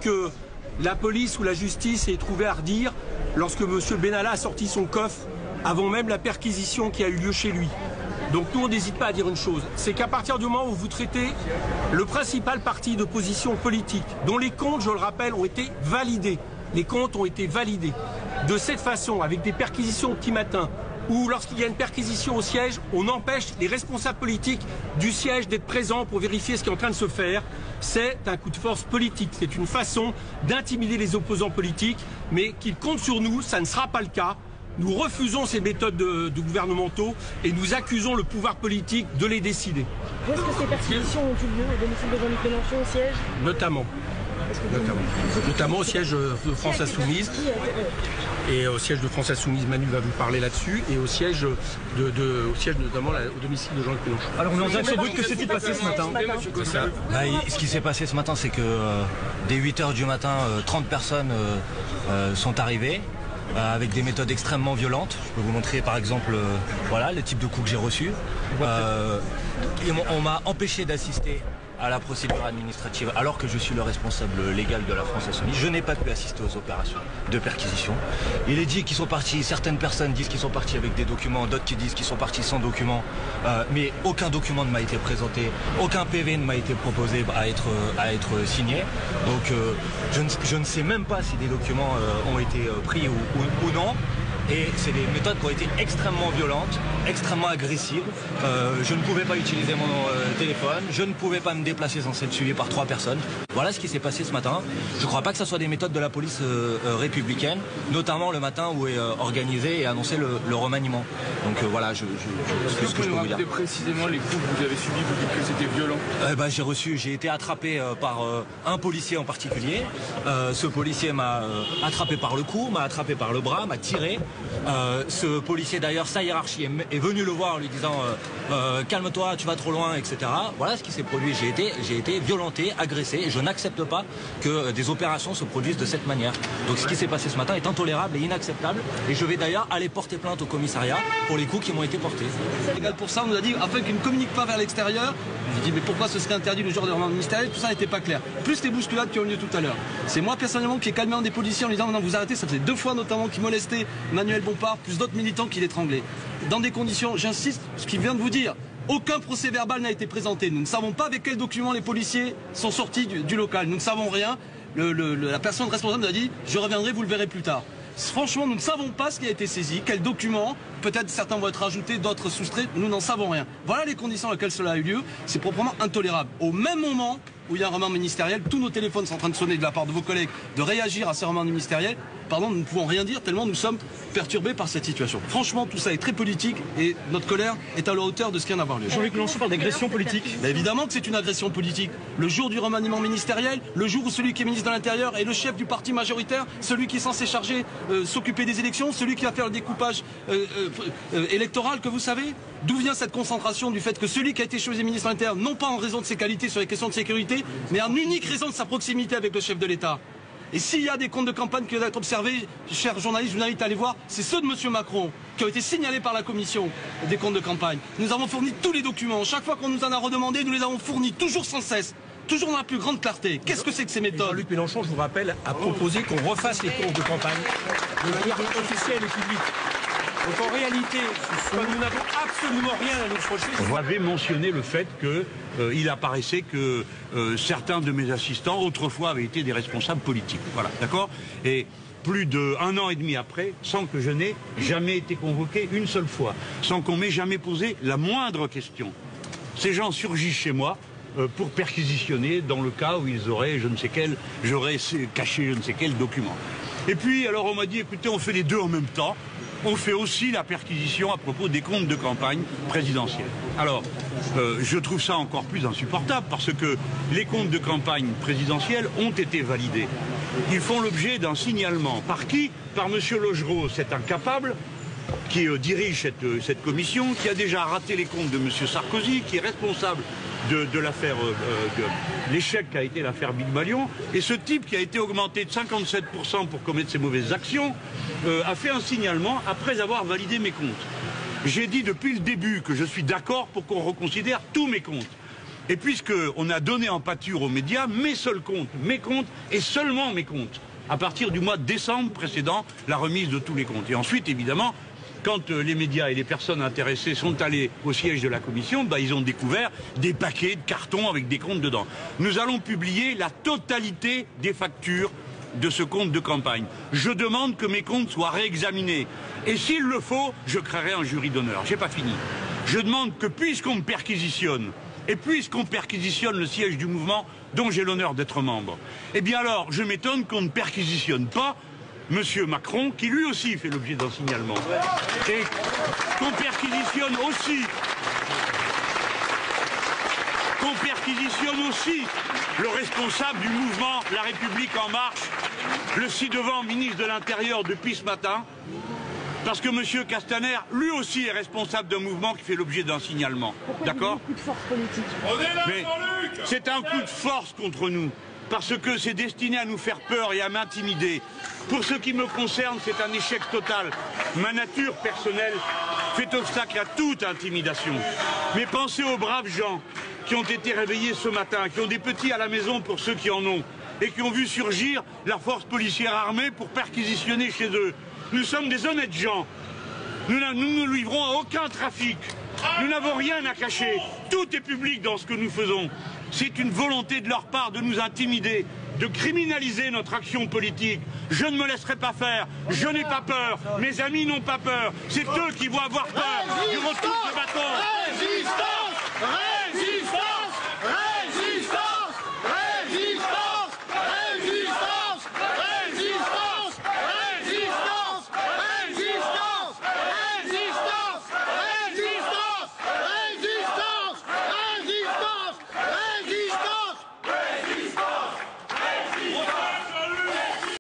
que la police ou la justice ait trouvé à redire lorsque M. Benalla a sorti son coffre avant même la perquisition qui a eu lieu chez lui. Donc nous, on n'hésite pas à dire une chose, c'est qu'à partir du moment où vous traitez le principal parti d'opposition politique, dont les comptes, je le rappelle, ont été validés, les comptes ont été validés, de cette façon, avec des perquisitions au petit matin, ou lorsqu'il y a une perquisition au siège, on empêche les responsables politiques du siège d'être présents pour vérifier ce qui est en train de se faire, c'est un coup de force politique, c'est une façon d'intimider les opposants politiques, mais qu'ils comptent sur nous, ça ne sera pas le cas. Nous refusons ces méthodes de gouvernementaux et nous accusons le pouvoir politique de les décider. Est-ce que ces perquisitions ont eu lieu au domicile de Jean-Luc Mélenchon au siège? Notamment au siège de France Insoumise. Et au siège de France Insoumise, Manu va vous parler là-dessus, et au siège, notamment au domicile de Jean-Luc Mélenchon. Alors on est en direct sur Brut, que s'est-il passé ce matin? Ce qui s'est passé ce matin, c'est que dès 8 h du matin, 30 personnes sont arrivées. Avec des méthodes extrêmement violentes. Je peux vous montrer par exemple voilà, le type de coups que j'ai reçus. On m'a empêché d'assister à la procédure administrative alors que je suis le responsable légal de la France Insoumise. Je n'ai pas pu assister aux opérations de perquisition. Il est dit qu'ils sont partis, certaines personnes disent qu'ils sont partis avec des documents, d'autres qui disent qu'ils sont partis sans documents, mais aucun document ne m'a été présenté, aucun PV ne m'a été proposé à être signé. Donc je ne sais même pas si des documents ont été pris ou non. Et c'est des méthodes qui ont été extrêmement violentes, extrêmement agressives. Je ne pouvais pas utiliser mon téléphone, je ne pouvais pas me déplacer sans être suivi par 3 personnes. Voilà ce qui s'est passé ce matin. Je ne crois pas que ce soit des méthodes de la police républicaine, notamment le matin où est organisé et annoncé le remaniement. Donc voilà, c'est ce que je peux vous dire. Précisément les coups que vous avez subis, vous dites que c'était violent. J'ai été attrapé par un policier en particulier. Ce policier m'a attrapé par le cou, m'a attrapé par le bras, m'a tiré. Ce policier d'ailleurs, sa hiérarchie est venu le voir en lui disant calme-toi, tu vas trop loin, etc. Voilà ce qui s'est produit. J'ai été violenté, agressé, et je n'accepte pas que des opérations se produisent de cette manière. Donc ce qui s'est passé ce matin est intolérable et inacceptable, et je vais d'ailleurs aller porter plainte au commissariat pour les coups qui m'ont été portés. Légal pour ça, on nous a dit afin qu'ils ne communiquent pas vers l'extérieur. J'ai dit mais pourquoi ce serait interdit le jour des remaniements ministériels? Tout ça n'était pas clair. Plus les bousculades qui ont lieu tout à l'heure. C'est moi personnellement qui ai calmé un des policiers en lui disant non, vous arrêtez, ça faisait 2 fois notamment qui molestait Manuel Bompard, plus d'autres militants qui l'étranglaient. Dans des conditions, j'insiste, ce qu'il vient de vous dire, aucun procès verbal n'a été présenté. Nous ne savons pas avec quels documents les policiers sont sortis du local. Nous ne savons rien. La personne responsable nous a dit je reviendrai, vous le verrez plus tard. Franchement, nous ne savons pas ce qui a été saisi, quels documents, peut-être certains vont être ajoutés, d'autres soustraits, nous n'en savons rien. Voilà les conditions dans lesquelles cela a eu lieu, c'est proprement intolérable. Au même moment où il y a un remaniement ministériel, tous nos téléphones sont en train de sonner de la part de vos collègues, de réagir à ces remaniements ministériels. Pardon, nous ne pouvons rien dire tellement nous sommes perturbés par cette situation. Franchement, tout ça est très politique et notre colère est à la hauteur de ce qui vient d'avoir lieu. Jean-Luc Mélenchon parle d'agression politique. Mais évidemment que c'est une agression politique. Le jour du remaniement ministériel, le jour où celui qui est ministre de l'Intérieur est le chef du parti majoritaire, celui qui est censé s'occuper des élections, celui qui va faire le découpage électoral, que vous savez. D'où vient cette concentration du fait que celui qui a été choisi ministre de l'Intérieur, non pas en raison de ses qualités sur les questions de sécurité, mais en unique raison de sa proximité avec le chef de l'État. Et s'il y a des comptes de campagne qui doivent être observés, chers journalistes, je vous invite à aller voir, c'est ceux de M. Macron, qui ont été signalés par la commission des comptes de campagne. Nous avons fourni tous les documents. Chaque fois qu'on nous en a redemandé, nous les avons fournis, toujours sans cesse. Toujours dans la plus grande clarté. Qu'est-ce que c'est que ces méthodes? Jean-Luc Mélenchon, je vous rappelle, a proposé qu'on refasse les comptes de campagne de manière officielle et publique. Donc en réalité, nous n'avons absolument rien à nous reprocher. Vous avez mentionné le fait qu'il apparaissait que certains de mes assistants, autrefois, avaient été des responsables politiques. Voilà, d'accord? Et plus d'1 an et demi après, sans que je n'ai jamais été convoqué une seule fois, sans qu'on m'ait jamais posé la moindre question. Ces gens surgissent chez moi pour perquisitionner dans le cas où ils auraient, j'aurais caché je ne sais quel document. Et puis, alors on m'a dit, écoutez, on fait les deux en même temps. On fait aussi la perquisition à propos des comptes de campagne présidentielle. Alors, je trouve ça encore plus insupportable parce que les comptes de campagne présidentielle ont été validés. Ils font l'objet d'un signalement. Par qui? Par M. Logereau, cet incapable, qui dirige cette commission, qui a déjà raté les comptes de M. Sarkozy, qui est responsable de l'affaire, l'échec qu'a été l'affaire Big Malion. Et ce type qui a été augmenté de 57% pour commettre ces mauvaises actions, a fait un signalement après avoir validé mes comptes. J'ai dit depuis le début que je suis d'accord pour qu'on reconsidère tous mes comptes. Et puisqu'on a donné en pâture aux médias mes seuls comptes, mes comptes et seulement mes comptes, à partir du mois de décembre précédant la remise de tous les comptes. Et ensuite, évidemment, quand les médias et les personnes intéressées sont allés au siège de la commission, ils ont découvert des paquets de cartons avec des comptes dedans. Nous allons publier la totalité des factures de ce compte de campagne. Je demande que mes comptes soient réexaminés. Et s'il le faut, je créerai un jury d'honneur. J'ai pas fini. Je demande que puisqu'on me perquisitionne, et puisqu'on perquisitionne le siège du mouvement dont j'ai l'honneur d'être membre, eh bien alors, je m'étonne qu'on ne perquisitionne pas Monsieur Macron, qui lui aussi fait l'objet d'un signalement. Et qu'on perquisitionne aussi le responsable du mouvement La République En Marche, le ci-devant ministre de l'Intérieur depuis ce matin, parce que M. Castaner, lui aussi, est responsable d'un mouvement qui fait l'objet d'un signalement. D'accord ? Coup de force politique. Mais c'est un coup de force contre nous, parce que c'est destiné à nous faire peur et à m'intimider. Pour ce qui me concerne, c'est un échec total. Ma nature personnelle fait obstacle à toute intimidation. Mais pensez aux braves gens qui ont été réveillés ce matin, qui ont des petits à la maison pour ceux qui en ont, et qui ont vu surgir la force policière armée pour perquisitionner chez eux. Nous sommes des honnêtes gens. Nous ne nous livrons à aucun trafic. Nous n'avons rien à cacher. Tout est public dans ce que nous faisons. C'est une volonté de leur part de nous intimider, de criminaliser notre action politique. Je ne me laisserai pas faire. Je n'ai pas peur. Mes amis n'ont pas peur. C'est eux qui vont avoir peur du retour de bâton. Résistance!